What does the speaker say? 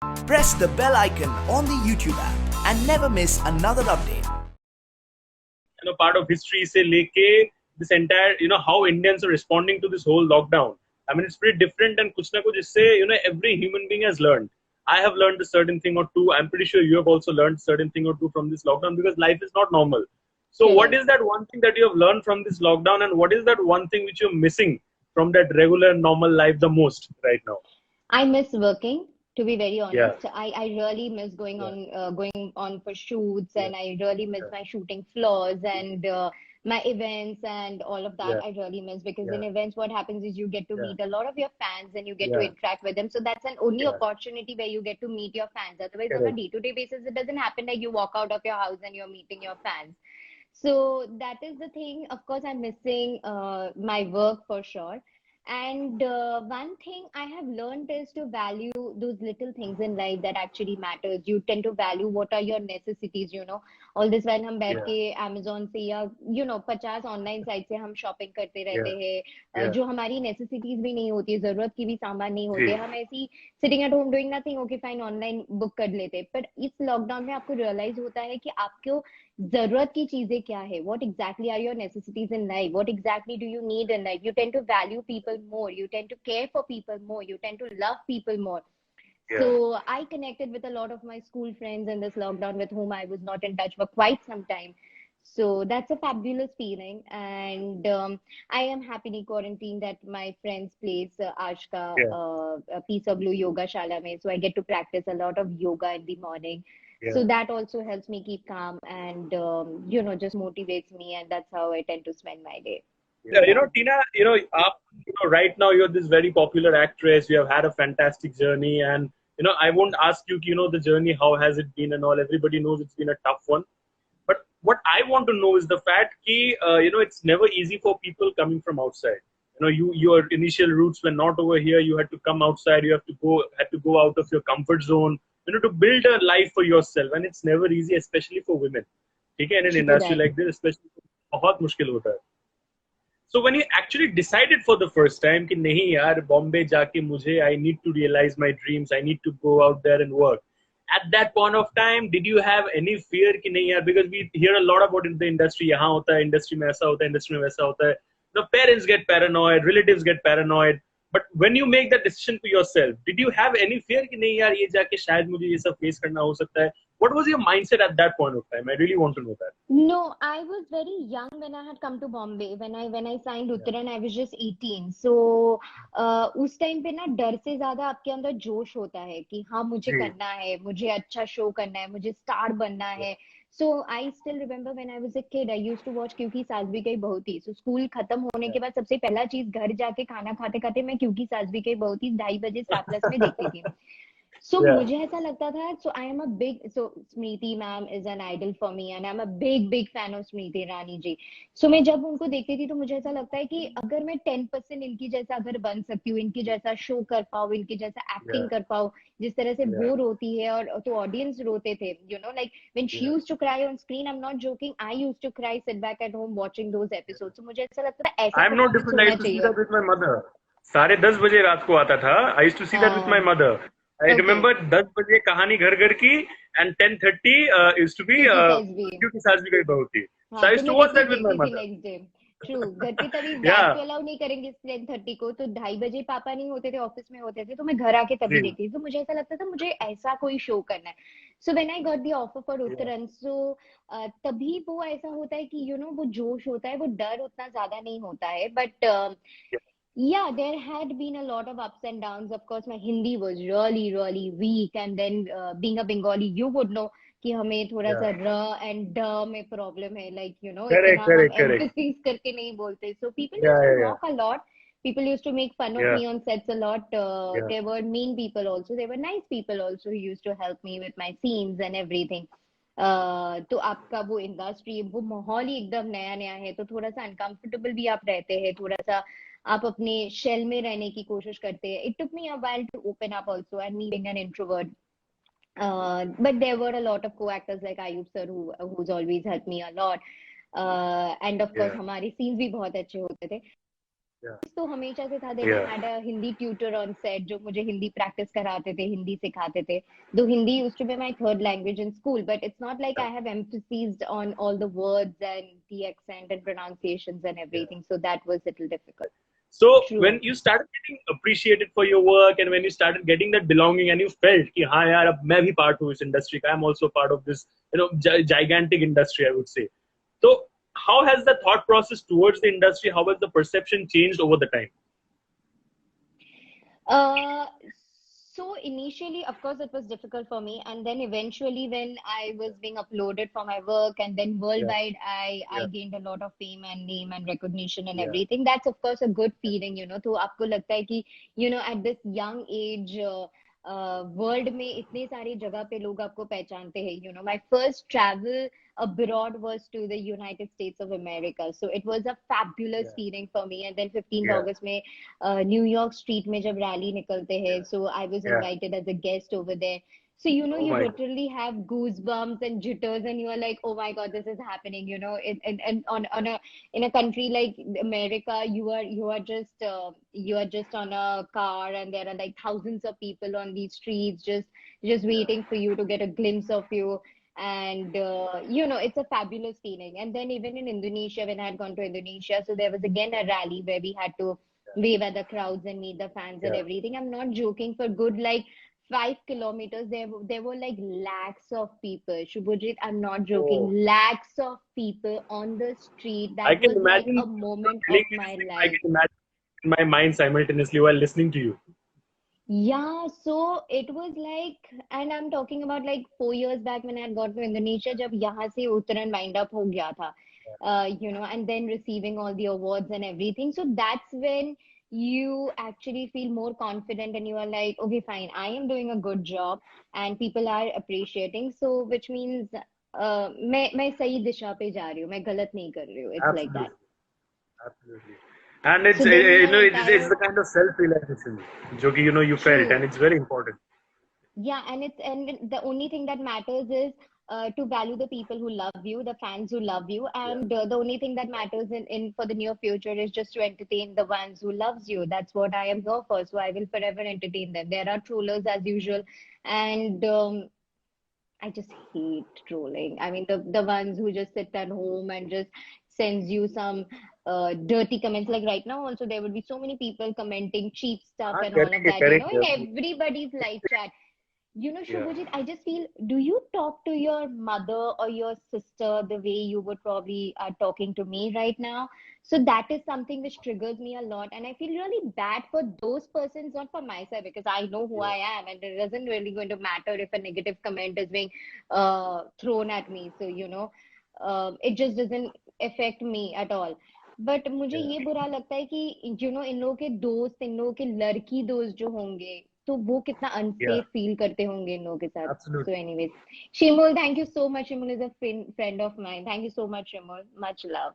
Press the bell icon on the YouTube app and never miss another update. Part of history se leke this entire how Indians are responding to this whole lockdown. I mean, it's pretty different, and kuch na kuch isse every human being has learned. I have learned a certain thing or two. I'm pretty sure you have also learned a certain thing or two from this lockdown, because life is not normal. So what is that one thing that you have learned from this lockdown, and what is that one thing which you're missing from that regular normal life the most right now? I miss working, to be very Yeah, honest. I really miss yeah, going on for shoots, yeah, and I really miss yeah, my shooting floors and my events and all of that. yeah, I really miss, because yeah, in events, what happens is you get to yeah, meet a lot of your fans and you get to yeah, interact with them. So that's an only yeah. opportunity where you get to meet your fans. Otherwise, on a Correct. day-to-day basis, it doesn't happen like you walk out of your house and you're meeting your fans. So that is the thing. Of course, I'm missing my work for sure. And one thing I have learned is to value those little things in life that actually matters. You tend to value what are your necessities. All this while हम बैठ Yeah, के Amazon से या 50 online site से हम shopping करते रहते yeah, हैं, yeah. जो हमारी नेसेसिटीज भी नहीं होती है, जरूरत की भी सामान नहीं होते, जी, हम ऐसी sitting at home doing nothing, okay fine online book कर लेते। पर इस लॉकडाउन में आपको रियलाइज होता है कि आपको जरूरत की चीजें क्या है, what exactly are your necessities in life, what exactly do you need in life. You tend to value people more, you tend to care for people more, you tend to love people more. So yeah. I connected with a lot of my school friends in this lockdown with whom I was not in touch for quite some time. So that's a fabulous feeling. And I am happily quarantined at my friend's place, Ashka, Yeah, Peace of Blue Yoga Shala mein. So I get to practice a lot of yoga in the morning. yeah, So that also helps me keep calm and, just motivates me. And that's how I tend to spend my day. yeah. Yeah. Tina, right now you're this very popular actress. You have had a fantastic journey, and I won't ask you, the journey, how has it been and all. Everybody knows it's been a tough one. But what I want to know is the fact that it's never easy for people coming from outside. Your initial roots were not over here. You had to come outside. You had to go out of your comfort zone. To build a life for yourself, and it's never easy, especially for women. Okay, in an True industry that. like this, especially, बहुत मुश्किल होता है. So when you actually decided for the first time कि नहीं यार बॉम्बे जाके मुझे I need to realize my dreams, I need to go out there and work. At that point of time, did you have any fear कि नहीं यार, because we hear a lot about in the industry, यहाँ होता है industry में ऐसा होता है, industry में वैसा होता है. The parents get paranoid, relatives get paranoid. But when you make that decision for yourself, did you have any fear कि नहीं यार ये जाके शायद मुझे ये सब face करना हो सकता है? What was your mindset at that point of time? I really want to know that. No, I was very young when I had come to Bombay. When I signed Yeah, Uttaran, I was just 18. So उस time पे ना डर से ज्यादा आपके अंदर जोश होता है कि हाँ मुझे जी, करना है, मुझे अच्छा शो करना है, मुझे स्टार बनना yeah, है. So I still remember when I was a kid, I used to watch क्योंकि सास भी गई बहू थी. So स्कूल खत्म होने yeah. के बाद सबसे पहला चीज घर जाके खाना खाते खाते मैं क्योंकि सास भी गई बहू थी 2:30 स्टार प्लस में देखती थी. So Yeah. मुझे ऐसा लगता था, so I am a big, so Smriti ma'am is an idol for me and I'm a big fan of Smriti Rani ji. So मैं जब उनको देखती थी तो मुझे ऐसा लगता है कि अगर मैं 10% इनकी जैसा अगर बन सकती हूँ, इनकी जैसा शो कर पाऊँ, इनकी जैसा Yeah, एक्टिंग कर पाऊँ, जिस तरह से yeah, वो रोती है और तो ऑडियंस रोते थे, like when she yeah. used to cry on screen, I'm not joking, I used to cry, sit back at home watching those episodes. So मुझे ऐसा लगता था ऐसा I'm no performance different. I होना used to see चाहिए. that with my mother. साढ़े 10 बजे रात को आता था. I used to see that with my हाँ. mother. I Okay. remember 10 बजे कहानी घर घर की, and 10:30 used to be क्योंकि सास भी. क्योंकि सास भी गई बहू थी. So हाँ, I तो used to मैं watch तभी that with my देखती थी mother. Next day. ट्रू, घर पे तभी डैड Yeah, तो अलाउ नहीं करेंगे 10:30 को, तो 2:30 पापा नहीं होते थे, ऑफिस में होते थे, तो मैं घर आके तभी जी. देखती थी. तो मुझे ऐसा लगता था मुझे ऐसा कोई शो करना है. So when I got the offer for Yeah, उत्तरन, सो तभी वो ऐसा होता है कि वो जोश होता है, वो डर उतना ज्यादा नहीं होता है. But yeah, yeah, there had been a lot of ups and downs. Of course, my Hindi was really weak, and then being a Bengali, you would know कि हमें थोड़ा yeah. सा र एंड ड में प्रॉब्लम है, लाइक Correct, इतना हम correct, correct. Emphasis करके नहीं बोलते. So people used Yeah, to yeah, yeah, mock a lot, people used to make fun of yeah, me on sets a lot. yeah, There were mean people also, there were nice people also who used to help me with my scenes and everything. तो आपका वो industry, वो माहौल ही एकदम नया नया है, तो थोड़ा सा अनकंफर्टेबल भी आप रहते हैं, थोड़ा सा आप अपने शेल में रहने की कोशिश करते हैं. It took me a while to open up also, and me being an introvert. But there were a lot of co-actors like Ayub sir who's always helped me a lot. And of course yeah. हमारे scenes भी बहुत अच्छे होते थे. Yeah. तो हमेशा से था. Then I Yeah. had a Hindi tutor on set जो मुझे हिंदी practice कराते थे, हिंदी सिखाते थे. Though Hindi used to be my third language in school, but it's not like I have emphasized on all the words and the accent and pronunciations and everything. So that was a little difficult. So True. when you started getting appreciated for your work and when you started getting that belonging and you felt कि हाँ यार अब मैं भी part हूँ इस industry का, I'm also part of this gigantic industry, I would say. So how has the thought process towards the industry, how has the perception changed over the time? Uh, so initially, of course, it was difficult for me, and then eventually, when I was being uploaded for my work, and then Yeah. worldwide, I Yeah. gained a lot of fame and name and recognition and Yeah. everything. That's of course a good feeling, you know. तो आपको लगता है कि at this young age, world में इतने सारी जगह पे लोग आपको पहचानते हैं. My first travel abroad was to the United States of America. So it was a fabulous Yeah. feeling for me. And then 15th Yeah. August में New York Street में जब rally निकलते हैं, so I was Yeah. invited as a guest over there. So Oh you my God. literally have goosebumps and jitters, and you are like, oh my God, this is happening. And on a in a country like America, you are just on a car, and there are like thousands of people on these streets just waiting for you to get a glimpse of you. And it's a fabulous feeling. And then even in Indonesia, when I had gone to Indonesia, so there was again a rally where we had to wave at the crowds and meet the fans and Yeah. everything. I'm not joking, for good like 5 kilometers there were like lakhs of people. Shubhajit, I'm not joking. Oh. Lakhs of people on the street. I That can was like imagine a moment telling of me my this thing, I life. can imagine in my mind simultaneously while listening to you. Yeah, so it was like, and I'm talking about like 4 years back when I had got to Indonesia, जब यहाँ से Uttaran wind up हो गया था, and then receiving all the awards and everything. So that's when you actually feel more confident and you are like, okay, fine, I am doing a good job and people are appreciating. So which means मैं सही दिशा पे जा रही हूँ, मैं गलत नहीं कर रही हूँ. It's like that. Absolutely. Absolutely. And it's So then your it's entire the kind of self-realization जो कि you felt, and true. it's very important. Yeah, and the only thing that matters is to value the people who love you, the fans who love you, Yeah. and the only thing that matters in for the near future is just to entertain the ones who loves you. That's what I am here for. So I will forever entertain them. There are trollers as usual, and I just hate trolling. I mean, the ones who just sit at home and just sends you some dirty comments. Like right now, also there would be so many people commenting cheap stuff and all of that, Correct. in everybody's live chat. Yeah. Shubhajit, I just feel, do you talk to your mother or your sister the way you would probably are talking to me right now? So that is something which triggers me a lot. And I feel really bad for those persons, not for myself, because I know who Yeah. I am and it isn't really going to matter if a negative comment is being thrown at me. So, it just doesn't affect me at all. But मुझे Yeah. ये बुरा लगता है कि इन लोगों के दोस्त, इन लोगों के लड़की दोस्त जो होंगे, तो वो कितना Yeah. अनसेफ फील करते होंगे इन लोगों के साथ. Absolutely. So anyways, Shimul, thank you so much. Shimul is a friend of mine. Thank you so much, Shimul. Much love.